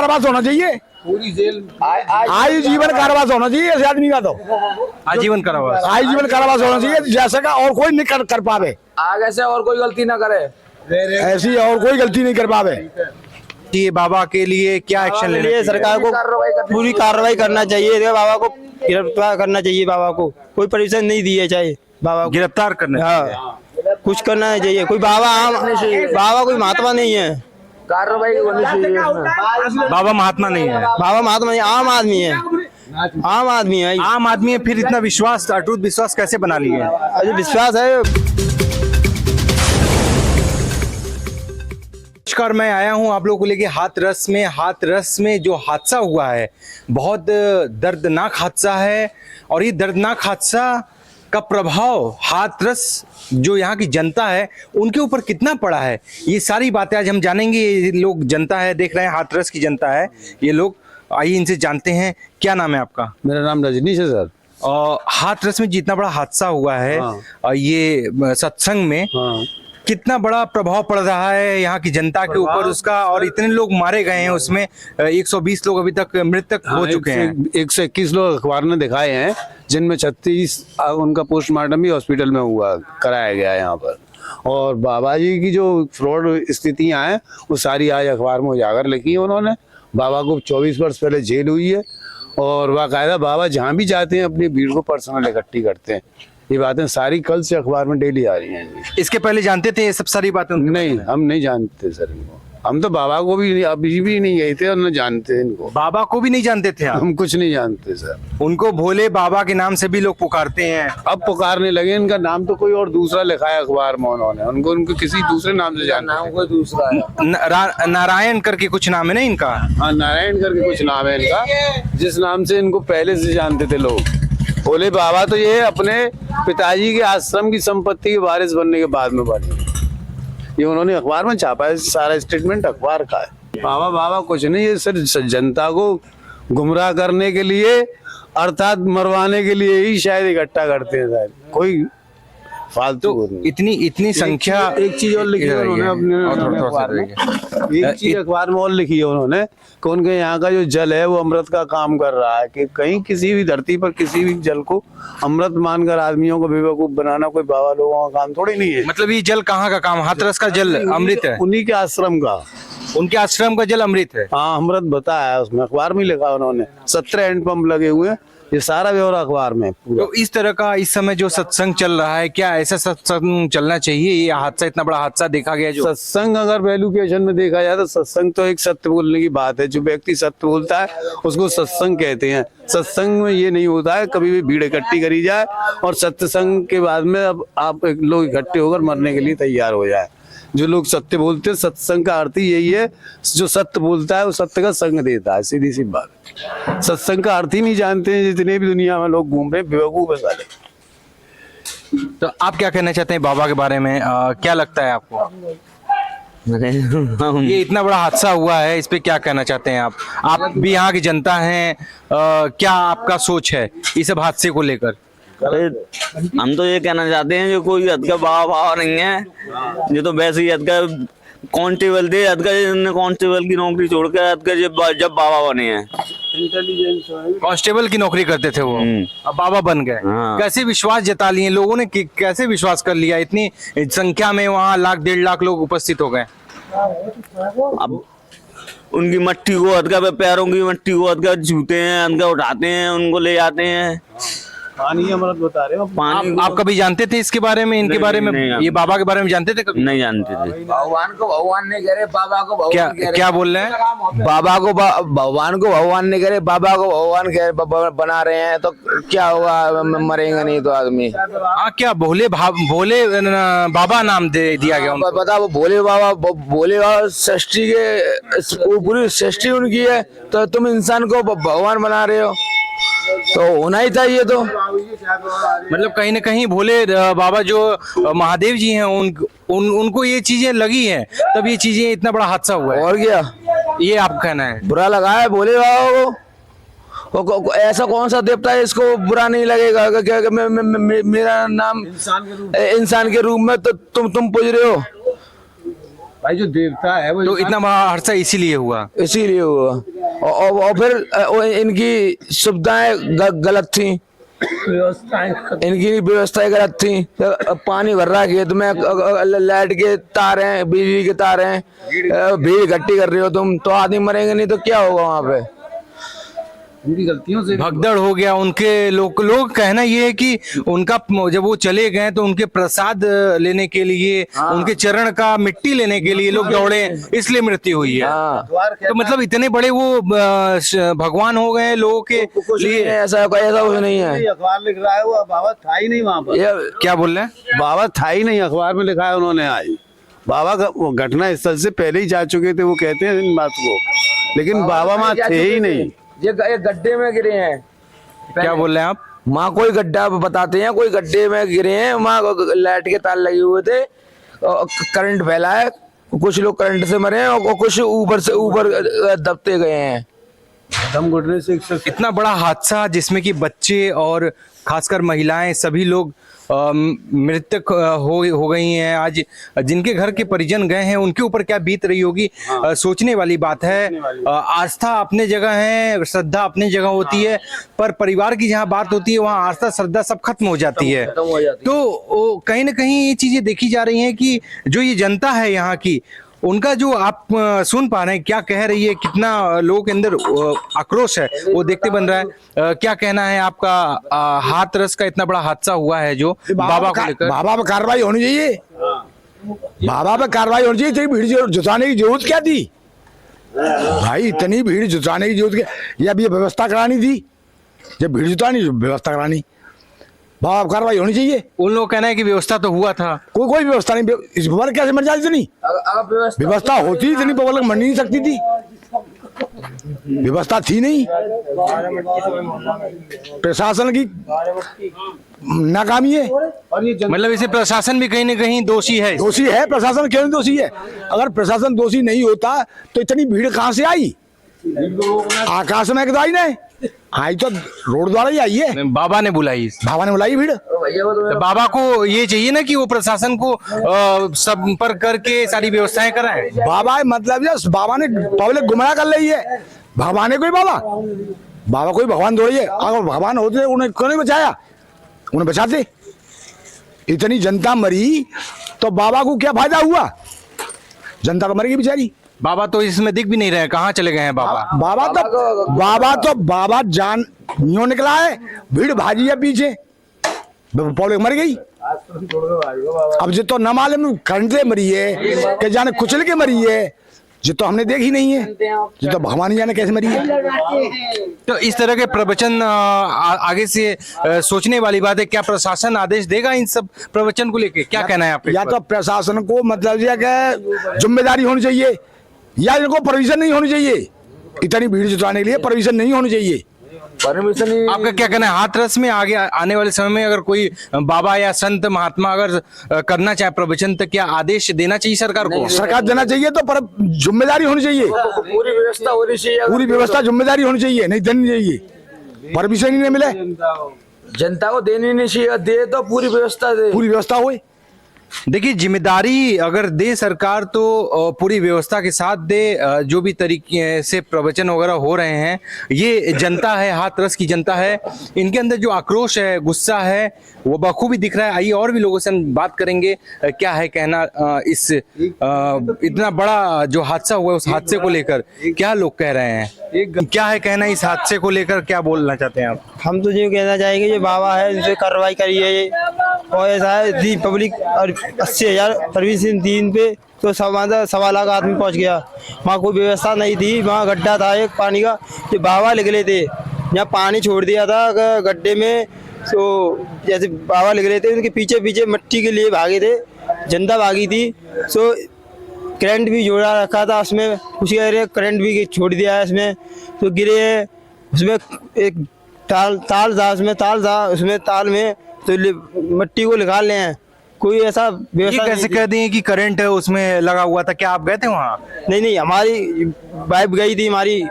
कारावास होना चाहिए, पूरी जेल आजीवन कारावास होना चाहिए इस आदमी का। तो आजीवन कारावास। आजीवन कारावास होना चाहिए, जैसे का और कोई नहीं कर पावे, आगे से और कोई गलती ना करे, ऐसी और कोई गलती नहीं कर पावे। ये बाबा के लिए क्या एक्शन लेना चाहिए? सरकार को पूरी कार्रवाई करना चाहिए, बाबा को गिरफ्तार करना चाहिए, बाबा को कोई परमिशन नहीं दी है, चाहे बाबा को गिरफ्तार करना चाहिए। हाँ, कुछ करना चाहिए। कोई बाबा कोई महात्मा नहीं है, कार्रवाई होनी चाहिए। बाबा महात्मा नहीं है, बाबा महात्मा नहीं, आम आदमी है, आम आदमी है। आम आदमी है, फिर इतना विश्वास, अटूट विश्वास कैसे बना लिए? अरे विश्वास है। नमस्कार, मैं आया हूं आप लोगों को लेके हाथरस में जो हादसा हुआ है, बहुत दर्दनाक हादसा है। और ये दर्दनाक हादसा का प्रभाव हाथरस जो यहाँ की जनता है उनके ऊपर कितना पड़ा है, ये सारी बातें आज हम जानेंगे। ये लोग जनता है, देख रहे हैं हाथरस की जनता है ये लोग, आइए इनसे जानते हैं। क्या नाम है आपका? मेरा नाम रजनीश है सर। हाथरस में जितना बड़ा हादसा हुआ है, ये सत्संग में, कितना बड़ा प्रभाव पड़ रहा है यहाँ की जनता के ऊपर उसका, और इतने लोग मारे गए हैं उसमें, 120 लोग अभी तक मृतक हो चुके हैं। 121 लोग अखबार में दिखाए हैं, जिनमें 36 उनका पोस्टमार्टम भी हॉस्पिटल में हुआ, कराया गया है यहाँ पर। और बाबा जी की जो फ्रॉड स्थितियां हैं वो सारी आज अखबार में उजागर लिखी है उन्होंने। बाबा को 24 वर्ष पहले जेल हुई है, और बाकायदा बाबा जहाँ भी जाते हैं अपनी भीड़ को पर्सनल इकट्ठी करते हैं। ये बातें सारी कल से अखबार में डेली आ रही हैं। इसके पहले जानते थे ये सब सारी बातें? नहीं, हम नहीं जानते सर इनको। हम तो बाबा को भी अभी भी नहीं गए थे और न जानते इनको। बाबा को भी नहीं जानते थे आप? हम कुछ नहीं जानते सर। उनको भोले बाबा के नाम से भी लोग पुकारते हैं। अब पुकारने लगे, इनका नाम तो कोई और दूसरा लिखा है अखबार में उन्होंने, उनको किसी दूसरे नाम से जानते हैं। नाम कोई दूसरा है, नारायण करके कुछ नाम है ना इनका? हाँ, नारायण करके कुछ नाम है इनका, जिस नाम से इनको पहले से जानते थे लोग। भोले बाबा तो ये अपने पिताजी के आश्रम की संपत्ति के वारिस बनने के बाद में बने, ये उन्होंने अखबार में छापा है, सारा स्टेटमेंट अखबार का है। बाबा कुछ नहीं, ये सिर्फ जनता को गुमराह करने के लिए, अर्थात मरवाने के लिए ही शायद इकट्ठा करते हैं शायद, कोई फालतू इतनी संख्या। एक चीज और लिखी है उन्होंने अपने अखबार में, एक चीज अखबार में और लिखी है उन्होंने कि उनके यहाँ का जो जल है वो अमृत का काम कर रहा है, कि कहीं किसी भी धरती पर किसी भी जल को अमृत मानकर आदमियों को बेवकूफ बनाना कोई बाबा लोगों का काम थोड़ी नहीं है। मतलब ये जल कहाँ का काम? हाथरस का जल अमृत है? उन्हीं के आश्रम का, उनके आश्रम का जल अमृत है। हाँ, अमृत बताया उसमें, अखबार में लिखा उन्होंने। 17 हैंडपंप लगे हुए हैं, ये सारा ब्यौरा अखबार में। तो इस तरह का इस समय जो सत्संग चल रहा है, क्या ऐसा सत्संग चलना चाहिए? ये हादसा, इतना बड़ा हादसा देखा गया जो सत्संग अगर वैल्यूकेशन में देखा जाए तो सत्संग तो एक सत्य बोलने की बात है। जो व्यक्ति सत्य बोलता है उसको सत्संग कहते हैं। सत्संग में ये नहीं होता है कभी भी भीड़ इकट्ठी करी जाए और सत्संग के बाद में अब आप लोग इकट्ठे होकर मरने के लिए तैयार हो जाए। जो लोग सत्य बोलते हैं, सत्संग का अर्थ यही है, जो सत्य बोलता है वो सत्य का संग देता है, सीधी सी बात। सत्संग का अर्थ ही नहीं जानते हैं जितने भी दुनिया में लोग घूम रहे हैं, बेवकूफ है साले। तो आप क्या कहना चाहते हैं बाबा के बारे में? क्या लगता है आपको? ये इतना बड़ा हादसा हुआ है, इस पे क्या कहना चाहते हैं आप भी यहाँ की जनता हैं, क्या आपका सोच है इस सब हादसे को लेकर? अरे हम तो ये कहना चाहते हैं जो कोई हद का बाबा नहीं है, ये तो वैसे ही हद का कांस्टेबल थे, हद का कांस्टेबल की नौकरी छोड़कर हद का जब बाबा बने हैं। कांस्टेबल की नौकरी करते थे वो, अब बाबा बन गए। कैसे विश्वास जता लिए लोगों ने, कैसे विश्वास कर लिया? इतनी संख्या में वहाँ 1 लाख 1.5 लाख लोग उपस्थित हो गए। अब उनकी मट्टी को हद का, पैरों की मट्टी को हद का छूते हैं, हद का उठाते हैं, उनको ले जाते हैं। पानी अमृत बता रहे हो। पानी आप कभी जानते थे इसके बारे में, इनके बारे में, ये बाबा के बारे में जानते थे कभी? नहीं जानते थे। भगवान को भगवान ने करे, बाबा को भगवान क्या बोल रहे हैं? बाबा को भगवान को भगवान ने करे, बाबा को भगवान बना रहे हैं, तो क्या होगा? मरेंगे नहीं तो आदमी। हाँ, क्या भोले बाबा नाम दे दिया गया उनको? पता, वो भोले बाबा सृष्टि के पूरी सृष्टि उनकी है, तो तुम इंसान को भगवान बना रहे हो, तो होना ही था ये तो। मतलब कहीं ना कहीं भोले बाबा जो महादेव जी हैं उनको ये चीजें लगी हैं, तब ये चीजें इतना बड़ा हादसा हुआ है। और क्या, ये आप कहना है? बुरा लगा है भोले बाबा को। ऐसा कौन सा देवता है इसको बुरा नहीं लगेगा? क्या मेरा नाम इंसान के रूप में तो तुम पूज रहे हो भाई? जो देवता है वो तो इतना बड़ा हादसा इसीलिए हुआ। और फिर इनकी सुविधाएं गलत थी, इनकी व्यवस्थाएं गलत थी। तो पानी भर रहा है खेत में, लाइट के तार हैं, बिजली के तार हैं, भीड़ इकट्ठी कर रही हो तुम, तो आदमी मरेंगे नहीं तो क्या होगा वहां पे? उनकी गलतियों से भगदड़ हो गया। उनके लोग कहना ये है कि उनका जब वो चले गए तो उनके प्रसाद लेने के लिए, उनके चरण का मिट्टी लेने के लिए लोग दौड़े, इसलिए मृत्यु हुई है। तो मतलब इतने बड़े वो भगवान हो गए लोगों के लिए। ऐसा कुछ नहीं है। अखबार लिख रहा है वो बाबा था ही नहीं वहाँ पर। क्या बोल रहे हैं? बाबा था ही नहीं, अखबार में लिखा है उन्होंने। आज बाबा का वो घटना स्थल से पहले ही जा चुके थे, वो कहते हैं इन बात को, लेकिन बाबा वहाँ थे ही नहीं। ये एक गड्ढे में गिरे हैं। क्या बोल रहे हैं आप? वहाँ कोई गड्ढा बताते हैं, कोई गड्ढे में गिरे हैं, वहाँ लाइट के तार लगे हुए थे, करंट फैला है, कुछ लोग करंट से मरे हैं और कुछ ऊपर से ऊपर दबते गए हैं। दम घुटने से इतना बड़ा हादसा जिसमें कि बच्चे और खासकर महिलाएं सभी लोग मृतक हो गई हैं। आज जिनके घर के परिजन गए हैं उनके ऊपर क्या बीत रही होगी, सोचने वाली बात है। आस्था अपने जगह है, श्रद्धा अपनी जगह होती है, पर परिवार की जहाँ बात होती है वहाँ आस्था श्रद्धा सब खत्म हो जाती है। तो कहीं ना कहीं ये चीजें देखी जा रही हैं कि जो ये जनता है यहाँ की, उनका जो आप सुन पा रहे हैं क्या कह रही है, कितना लोगों के अंदर आक्रोश है, वो देखते बन रहा है। क्या कहना है आपका? हाथरस का इतना बड़ा हादसा हुआ है जो बाबा को लेकर, बाबा पे कार्रवाई होनी चाहिए, बाबा पे कार्रवाई होनी चाहिए। इतनी भीड़ जुटाने की जरूरत क्या थी भाई? इतनी भीड़ जुटाने की जरूरत क्या? ये अब ये व्यवस्था करानी थी, जब भीड़ जुटानी व्यवस्था करानी, बाबा पे कार्रवाई होनी चाहिए। उन लोग कहना है कि व्यवस्था तो हुआ था। कोई व्यवस्था नहीं, इस बार कैसे मर जाती इतनी व्यवस्था होती, इतनी पब्लिक मर नहीं सकती थी, व्यवस्था थी नहीं। प्रशासन की नाकामी है। मतलब इसे प्रशासन भी कहीं ना कहीं दोषी है। दोषी है प्रशासन, क्यों नहीं दोषी है? अगर प्रशासन दोषी नहीं होता तो इतनी भीड़ कहाँ से आई? आकाश में आई ना, आई तो रोड द्वारा ही आई है। बाबा ने बुलाई, बाबा ने बुलाई भीड़। तो बाबा को ये चाहिए ना कि वो प्रशासन को संपर्क करके सारी व्यवस्थाएं कराएं। बाबा मतलब बाबा ने पब्लिक गुमराह कर रही है। भगवान है कोई बाबा कोई भगवान थोड़ी है। अगर भगवान होते उन्हें क्यों नहीं बचाया? उन्हें बचाते। इतनी जनता मरी तो बाबा को क्या फायदा हुआ? जनता तो मर गई बेचारी। बाबा तो इसमें दिख भी नहीं रहे, कहाँ चले गए हैं बाबा? बाबा जान न्यू निकला है, भीड़ भाजी है पीछे, पब्लिक मर गई। अब जो तो न मालूम करंट से मरी है कि जाने कुचल के मरी है, जो तो हमने देखी नहीं है, जो तो भगवान जाने कैसे मरी है। तो इस तरह के प्रवचन आगे से सोचने वाली बात है। क्या प्रशासन आदेश देगा इन सब प्रवचन को लेके? क्या कहना है आपका? या तो प्रशासन को मतलब ये कि जिम्मेदारी होनी चाहिए, या इनको परमिशन नहीं होनी चाहिए। इतनी भीड़ जुटाने के लिए परमिशन नहीं होनी चाहिए। परमिशन ही। आपका क्या कहना है? हाथरस में आगे आने वाले समय में अगर कोई बाबा या संत महात्मा अगर करना चाहे प्रवचन, तो क्या आदेश देना चाहिए सरकार को? सरकार देना चाहिए, तो पर जिम्मेदारी होनी चाहिए, पूरी व्यवस्था होनी चाहिए, पूरी व्यवस्था जिम्मेदारी होनी चाहिए, नहीं देनी चाहिए। परमिशन ही नहीं मिले, जनता को देनी नहीं चाहिए, दे तो पूरी व्यवस्था दे, पूरी व्यवस्था हुई। देखिए, जिम्मेदारी अगर दे सरकार तो पूरी व्यवस्था के साथ दे। जो भी तरीके से प्रवचन वगैरह हो रहे हैं, ये जनता है, हाथरस की जनता है, इनके अंदर जो आक्रोश है, गुस्सा है, वो बखूबी दिख रहा है। आइए और भी लोगों से हम बात करेंगे, क्या है कहना इस इतना बड़ा जो हादसा हुआ है उस हादसे को लेकर, क्या लोग कह रहे हैं, क्या है कहना इस हादसे को लेकर, क्या बोलना चाहते हैं आप? हम तो ये कहना चाहेंगे, ये बाबा है, इनसे कार्रवाई करिए। और ऐसा है पब्लिक और 80,000 परमिशन दिन पे तो 1.25 लाख आदमी पहुंच गया। वहाँ कोई व्यवस्था नहीं थी, वहाँ गड्ढा था एक पानी का, जो बाबा निकले थे, यहाँ पानी छोड़ दिया था गड्ढे में। तो जैसे बाबा निकले थे, उनके पीछे पीछे मिट्टी के लिए भागे थे, जनता भागी थी। सो करंट भी जोड़ा रखा था उसमें, कुछ कह रहे करंट भी छोड़ दिया है इसमें, तो गिरे हैं। उसमें एक ताल था, उसमें ताल में तो मिट्टी को निकाल ले हैं। कोई ऐसा व्यवस्था कैसे कह दिए कि करंट उसमें लगा हुआ था? क्या आप गए थे वहाँ? नहीं, हमारी वाइफ गई थी, हमारी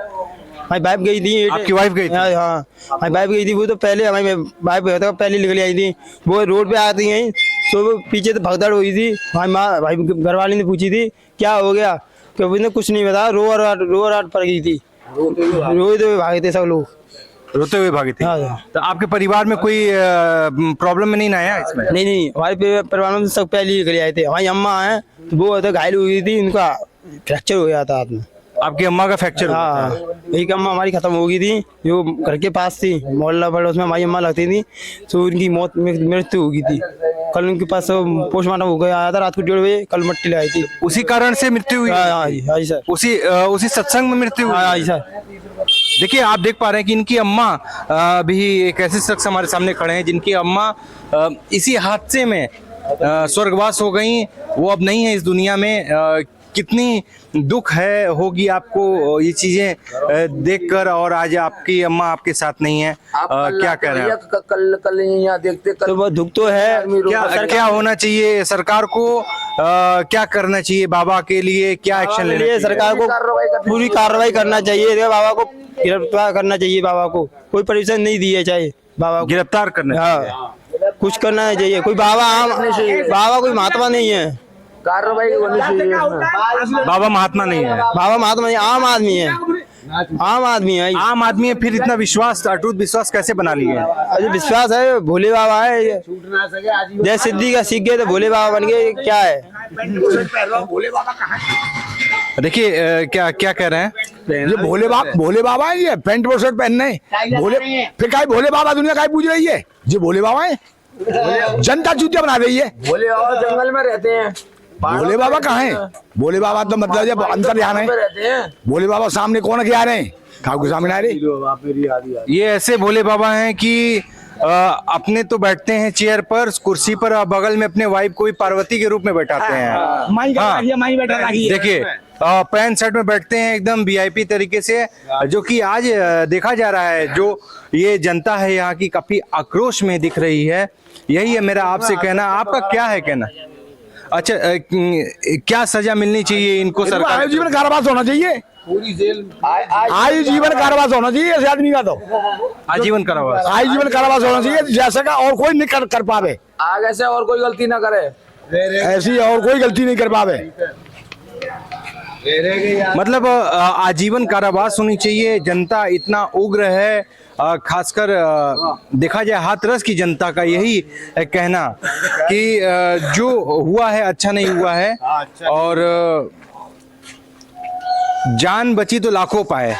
वाइफ गई थी। आपकी वाइफ गई थी? हाँ, हमारी वाइफ गई थी। वो तो पहले हमारी वाइफ गया था, पहले निकल आई थी। वो रोड पे आती हैं, तो वो पीछे तो भगदड़ हुई थी। हमारी माँ भाई घरवाली ने पूछी थी क्या हो गया, क्योंकि उसने कुछ नहीं बताया, रोअर आट पर गई थी। रोते हुए भागे थे सब लोग। रोते हुए भागे थे। हाँ। तो आपके परिवार में कोई प्रॉब्लम में नहीं ना आया इसमें? नहीं, हमारे परिवार में सब पहले ही निकल आए थे। हमारी अम्मा है तो वो तो घायल हुई थी, उनका फ्रैक्चर हो गया था हाथ में। आपकी अम्मा का फ्रैक्चर हुआ था? हाँ, एक अम्मा हमारी खत्म हो गई थी, जो घर के पास थी, मोहल्ला पड़ोस में हमारी अम्मा लगती थी, तो उनकी मृत्यु हो गई थी। कल उनके पास पोस्टमार्टम हो गया, आया था रात को 1:30 बजे, कल मट्टी लगाई थी। उसी कारण से मृत्यु हुई? हाँ जी, हाँ जी सर। उसी सत्संग में मृत्यु हुई? हाँ जी सर। देखिए, आप देख पा रहे हैं कि इनकी अम्मा भी एक ऐसे शख्स हमारे सामने खड़े हैं जिनकी अम्मा इसी हादसे में स्वर्गवास हो गई। वो अब नहीं है इस दुनिया में। कितनी दुख है होगी आपको ये चीजें देखकर, और आज आपकी अम्मा आपके साथ नहीं है। क्या कह रहे हैं? कल यहाँ देखते तो बहुत दुख तो है। क्या होना चाहिए सरकार को? क्या करना चाहिए बाबा के लिए? क्या एक्शन लेना चाहिए? सरकार को पूरी कार्रवाई करना चाहिए। देखो, बाबा को गिरफ्तार करना चाहिए। बाबा को कोई परमिशन नहीं दी है, चाहे बाबा को गिरफ्तार करना। हाँ, कुछ करना चाहिए। कोई बाबा कोई महात्मा नहीं है। कार्रवाई होनी चाहिए। बाबा महात्मा नहीं है। बाबा महात्मा नहीं, आम आदमी है। आम आदमी है। आम आदमी है, फिर इतना विश्वास, अटूट विश्वास कैसे बना लिए? अरे विश्वास है, भोले बाबा है। जय सिद्धि का सीख गए तो भोले बाबा बन गए। क्या है? देखिए, क्या क्या कह रहे हैं? ये भोले बाबा है। ये पैंट और शर्ट पहनने भोले, फिर काहे भोले बाबा दुनिया काहे पूछ रही है? ये भोले बाबा है, जनता चूतिया बना रही है। भोले बाबा जंगल में रहते हैं। भोले बाबा कहाँ है? भोले बाबा तो मतलब जब अंतर ध्यान है। भोले बाबा सामने कौन क्या रहे हैं? खाओ के सामने आ रहे। ये ऐसे भोले बाबा हैं कि अपने तो बैठते हैं चेयर पर, कुर्सी पर, और बगल में अपने वाइफ को भी पार्वती के रूप में बैठाते हैं। हाँ, देखिए, पैंट शर्ट में बैठते हैं एकदम वीआईपी तरीके से, जो कि आज देखा जा रहा है। जो ये जनता है यहाँ की काफी आक्रोश में दिख रही है। यही है मेरा आपसे कहना। आपका क्या है कहना? अच्छा, क्या सजा मिलनी चाहिए इनको? सरकार आजीवन कारावास होना चाहिए। पूरी जेल आजीवन कारावास होना चाहिए ऐसे आदमी का। तो आजीवन कारावास, आजीवन कारावास होना चाहिए, जैसे का और कोई नहीं कर पावे। आगे से और कोई गलती ना करे, ऐसी और कोई गलती नहीं कर पावे। मतलब आजीवन कारावास होनी चाहिए। जनता इतना उग्र है, खासकर देखा जाए हाथरस की जनता का यही कहना कि जो हुआ है अच्छा नहीं हुआ है, और जान बची तो लाखों पाए।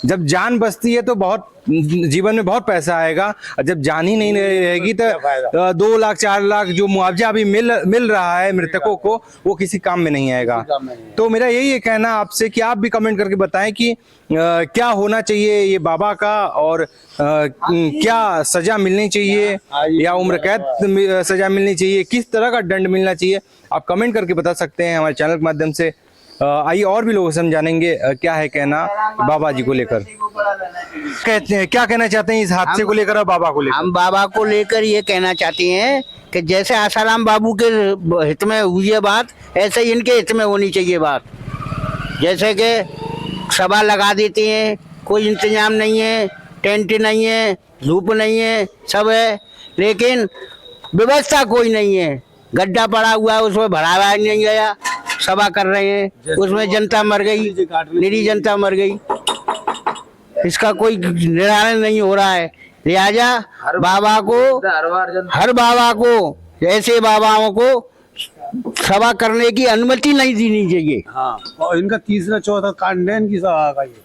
जब जान बचती है तो बहुत जीवन में बहुत पैसा आएगा, और जब जान ही नहीं रहेगी तो 2 लाख 4 लाख जो मुआवजा अभी मिल रहा है मृतकों को, वो किसी काम में नहीं आएगा। तो मेरा यही कहना आपसे कि आप भी कमेंट करके बताएं कि क्या होना चाहिए ये बाबा का, और क्या सजा मिलनी चाहिए या उम्र कैद सजा मिलनी चाहिए, किस तरह का दंड मिलना चाहिए, आप कमेंट करके बता सकते हैं हमारे चैनल के माध्यम से। आइए और भी लोग समझानेंगे क्या है कहना बाबा जी को लेकर। कहते हैं, क्या कहना चाहते हैं इस हादसे को लेकर और बाबा को लेकर? हम बाबा को लेकर ये कहना चाहते हैं कि जैसे आसाराम बाबू के हित में हुई है बात, ऐसे ही इनके हित में होनी चाहिए बात। जैसे कि सभा लगा देती हैं, कोई इंतजाम नहीं है, टेंट नहीं है, धूप नहीं है, सब है, लेकिन व्यवस्था कोई नहीं है। गड्ढा पड़ा हुआ है, उसमें भरावा नहीं गया, सभा कर रहे हैं, उसमें जनता मर गई, निरी जनता मर गई। इसका कोई निवारण नहीं हो रहा है। लिहाजा बाबा को, हर बाबा को, ऐसे बाबाओं को सभा करने की अनुमति नहीं देनी चाहिए। हाँ, और इनका तीसरा चौथा कांड है इनकी सभा का। ये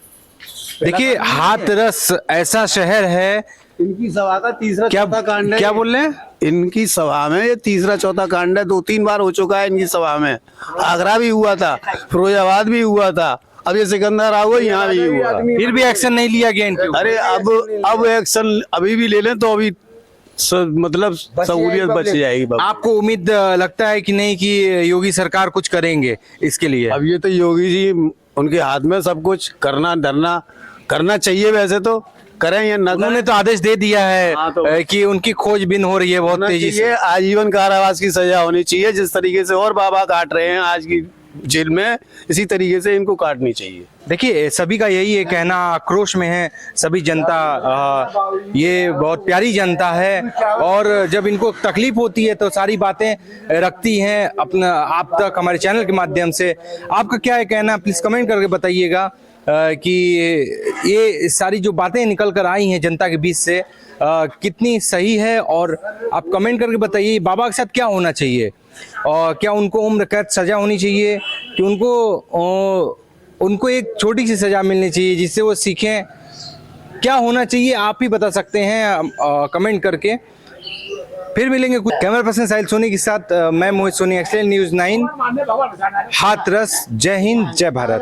देखिए, हाथरस ऐसा शहर है, इनकी सभा का तीसरा चौथा कांड है। क्या बोल रहे हैं? इनकी सभा में ये तीसरा चौथा कांड है। 2-3 बार हो चुका है इनकी सभा में। आगरा भी हुआ था, फिरोजाबाद भी हुआ था, अब ये सिकंदर हुआ, यहाँ भी हुआ, फिर भी एक्शन नहीं लिया गया इनके ऊपर। अरे अब एक्शन अभी भी ले लें तो अभी मतलब सहूलियत बच जाएगी। आपको उम्मीद लगता है कि नहीं कि योगी सरकार कुछ करेंगे इसके लिए? अब ये तो योगी जी, उनके हाथ में सब कुछ करना धरना करना चाहिए। वैसे तो करें या ना, उन्होंने तो आदेश दे दिया है तो कि उनकी खोजबीन हो रही है बहुत तेजी से। आजीवन कारावास की सजा होनी चाहिए। जिस तरीके से और बाबा काट रहे हैं आज की जेल में, इसी तरीके से इनको काटनी चाहिए। देखिए, सभी का यही है कहना, आक्रोश में है सभी जनता। ये बहुत प्यारी जनता है, और जब इनको तकलीफ होती है तो सारी बातें रखती हैं अपना आप तक हमारे चैनल के माध्यम से। आपका क्या है कहना, प्लीज कमेंट करके बताइएगा। कि ये सारी जो बातें निकल कर आई हैं जनता के बीच से कितनी सही है, और आप कमेंट करके बताइए बाबा के साथ क्या होना चाहिए, और क्या उनको उम्र कैद सजा होनी चाहिए कि उनको एक छोटी सी सजा मिलनी चाहिए जिससे वो सीखें, क्या होना चाहिए आप ही बता सकते हैं कमेंट करके। फिर मिलेंगे कुछ। कैमरा पर्सन साहिल सोनी के साथ मैं मोहित सोनी, एक्सएल न्यूज़ 9 हाथरस। जय हिंद, जय भारत।